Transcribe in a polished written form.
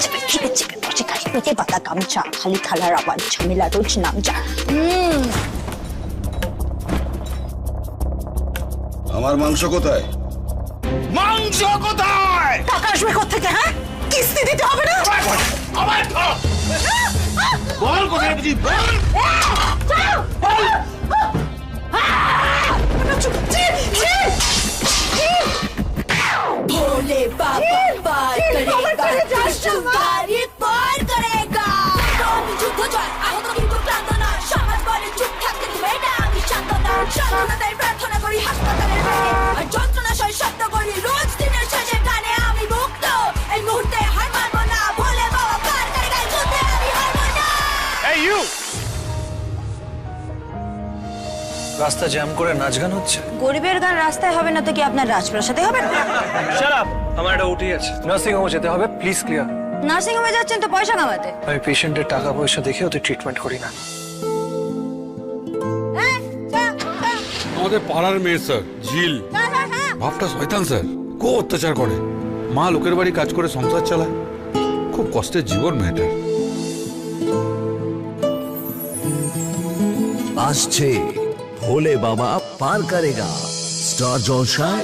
Chicken বসে খালি পেটে পাতা গামছা, খালি থালার আওয়াজ, ঝামেলা রোজ নামচা। আমার মাংস কোথায়? মাংস কোথায়? টাকা আসবে কোত্থেকে? হ্যাঁ, কিস্তি দিতে হবে না? আমার বল কোথায় বুঝি? भोले बाबा पार करेगा, सुधारी पार करेगा। আমি যুদ্ধ জয়, আহত কিন্তু ক্লান্ত না, সমাজ বলে চুপ থাকতে তুমি না, আমি শান্ত না, সান্ত্বনা তাই প্রার্থনা করি হাসপাতালের বেডে, আর যন্ত্রণা সয় শব্দ করি রোজ দিনের শেষে গানে আমি মুক্ত, এই মুহূর্তে হার মানবো না, ভোলে বাবা পার করেগা, এই যুদ্ধে আমি হারবো না। এই ইউ, রাস্তা জ্যাম করে নাচ গান হচ্ছে। গরিবের গান রাস্তায় হবে না তো কি আপনার রাজপ্রাসাদে হবে? শাট আপ, আমার একটা ওটি আছে, নার্সিং হোমে যেতে হবে, প্লিজ ক্লিয়ার। নার্সিং হোমে যাচ্ছেন তো পয়সা কামাতে? আমি পেশেন্টের টাকা পয়সা দেখে ওদের ট্রিটমেন্ট করি না। আমাদের পাড়ার মেয়ে স্যার ঝিল, ভাবটা শয়তান স্যার, খুব অত্যাচার করে, মা লোকের বাড়ি কাজ করে সংসার চালায়, খুব কষ্টের জীবন মেয়েটার। আসছে ভোলে বাবা পার করেগা স্টার জলসায়।